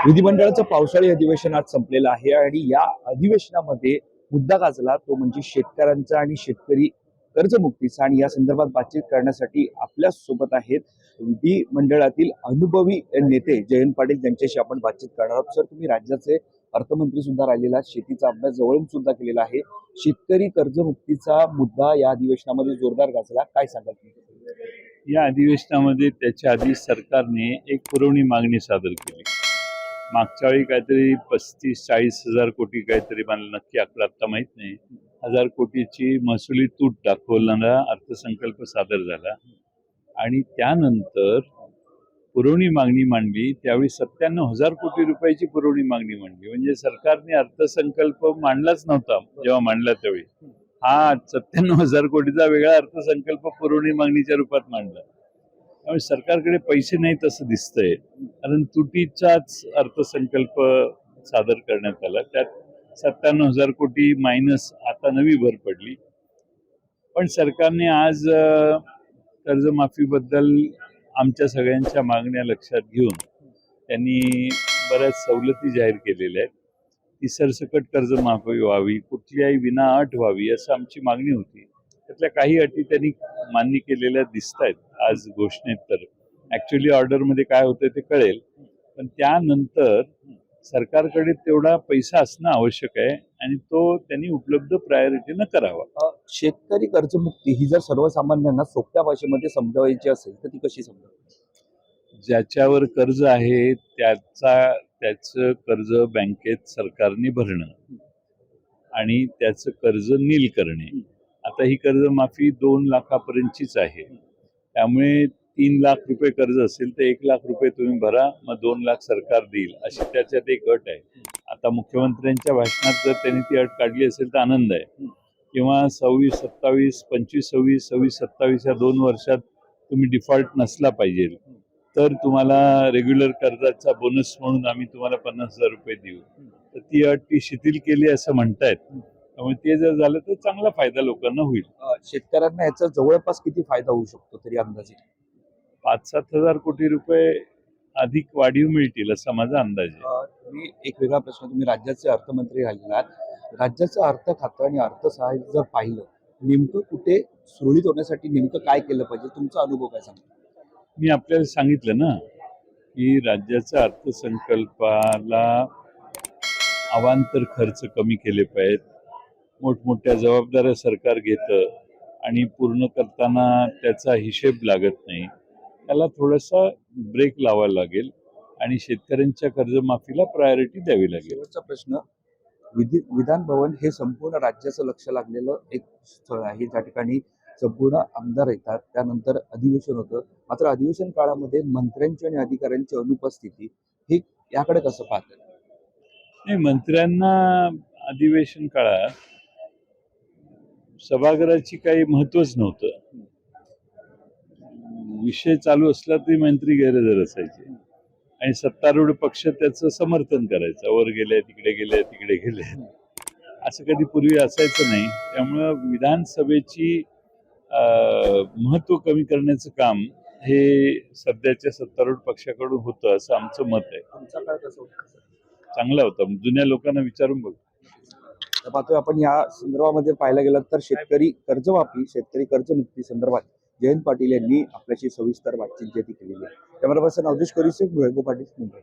विधिमंडळाचं पावसाळी अधिवेशन आज संपलेलं आहे आणि या अधिवेशनामध्ये मुद्दा गाजला तो म्हणजे शेतकऱ्यांचा आणि शेतकरी कर्जमुक्तीचा। आणि या संदर्भात बातचीत करण्यासाठी आपल्या सोबत आहेत विधिमंडळातील अनुभवी नेते जयंत पाटील, त्यांच्याशी आपण बातचीत करणार आहोत। सर, तुम्ही राज्याचे अर्थमंत्री सुद्धा राहिलेला, शेतीचा अभ्यास जवळून सुद्धा केलेला आहे। शेतकरी कर्जमुक्तीचा मुद्दा या अधिवेशनामध्ये जोरदार गाजला, काय सांगाल तुम्ही? या अधिवेशनामध्ये त्याच्या आधी सरकारने एक पुरवणी मागणी सादर केली। मागच्या वेळी काहीतरी 35-40 हजार कोटी, काहीतरी मला नक्की आकडा आता माहित नाही, हजार कोटीची महसुली तूट दाखवणारा अर्थसंकल्प सादर झाला। आणि त्यानंतर पुरवणी मागणी मांडली, त्यावेळी 97,000 कोटी रुपयाची पुरवणी मागणी मांडली। म्हणजे सरकारने अर्थसंकल्प मांडलाच नव्हता जेव्हा मांडला त्यावेळी। हा 97,000 कोटीचा वेगळा अर्थसंकल्प पुरवणी मागणीच्या रूपात मांडला। त्यामुळे सरकारकडे पैसे नाहीत असं दिसतंय, कारण तुटीचाच अर्थसंकल्प सादर करण्यात आला। त्यात 97,000 कोटी मायनस आता नवी भर पडली। पण सरकारने आज कर्जमाफीबद्दल आमच्या सगळ्यांच्या मागण्या लक्षात घेऊन त्यांनी बऱ्याच सवलती जाहीर केलेल्या आहेत की सरसकट कर्जमाफी व्हावी, कुठल्याही विना अट व्हावी, असं आमची मागणी होती। त्यातल्या काही अटी त्यांनी मान्य केलेल्या दिसत आहेत आज घोषणेत। तर ऍक्च्युअली ऑर्डरमध्ये काय होतं ते कळेल, पण त्यानंतर सरकारकडे तेवढा पैसा असणं आवश्यक आहे आणि तो त्यांनी उपलब्ध प्रायोरिटीनं करावा। शेतकरी कर्जमुक्ती ही जर सर्वसामान्यांना सोप्या भाषेमध्ये समजावायची असेल तर ती कशी समजावी? ज्याच्यावर कर्ज आहे त्याचं कर्ज बँकेत सरकारने भरणं आणि त्याचं कर्ज नील करणे। आता ही कर्जमाफी 2 लाखापर्यंतचीच आहे, त्यामुळे 3 लाख रुपये कर्ज असेल तर 1 लाख रुपये तुम्ही भरा, मग 2 लाख सरकार देईल, अशी त्याच्यात एक अट आहे। आता मुख्यमंत्र्यांच्या भाषणात जर त्यांनी ती अट काढली असेल तर आनंद आहे, किंवा 26-27, 25-26, 26-27 या 2 वर्षात तुम्ही डिफॉल्ट नसला पाहिजे तर तुम्हाला रेग्युलर कर्जाचा बोनस म्हणून आम्ही तुम्हाला 50,000 रुपये देऊ, तर ती अट ती शिथिल केली असं म्हणतायत। त्यामुळे ते जर झालं तर चांगला फायदा लोकांना होईल। शेतकऱ्यांना याचा जवळपास किती फायदा होऊ शकतो तरी अंदाजे? 5-7 हजार कोटी रुपये अधिक वाढीव मिळतील असा माझा अंदाज आहे। मी एक वेगळा प्रश्न, तुम्ही राज्याचे अर्थमंत्री राहिलात, राज्याचं अर्थ खातं आणि अर्थसहाय्य जर पाहिलं, नेमकं कुठे सुरळीत होण्यासाठी नेमकं काय केलं पाहिजे, तुमचा अनुभव काय सांगतो? मी आपल्याला सांगितलं ना की राज्याच्या अर्थसंकल्पाला अवांतर खर्च कमी केले पाहिजेत, मोठमोठ्या जबाबदाऱ्या सरकार घेतं आणि पूर्ण करताना त्याचा हिशेब लागत नाही, त्याला थोडासा ब्रेक लावायला लागेल आणि शेतकऱ्यांच्या कर्जमाफीला प्रायोरिटी द्यावी लागेल। शेवटचा प्रश्न, विधान भवन हे संपूर्ण राज्याचं लक्ष लागलेलं एक स्थळ आहे, ज्या ठिकाणी संपूर्ण आमदार येतात, त्यानंतर अधिवेशन होतं। मात्र अधिवेशन काळामध्ये मंत्र्यांची आणि अधिकाऱ्यांची अनुपस्थिती, ही याकडे कसं पाहतात? नाही, मंत्र्यांना अधिवेशन काळात सभागृहाची काही महत्वच नव्हतं। विषय चालू असला तरी मंत्री गैरहजर असायचे आणि सत्तारूढ पक्ष त्याचं समर्थन करायचा, वर गेले तिकडे गेले तिकडे गेले, असं कधी पूर्वी असायचं नाही। त्यामुळं विधानसभेची महत्व कमी करण्याचं काम हे सध्याच्या सत्तारूढ पक्षाकडून होतं असं आमचं मत आहे। तुमचा काळ कसं होता? चांगला होता, जुन्या लोकांना विचारून बघ। पाहतोय आपण या संदर्भामध्ये पाहायला गेलं तर शेतकरी कर्जमाफी, शेतकरी कर्जमुक्ती संदर्भात जयंत पाटील यांनी आपल्याशी सविस्तर बातचीत केलेली आहे। कॅमेरा पर्सन अवधेश कोरीसे, वैभव पाटील, मुंबई।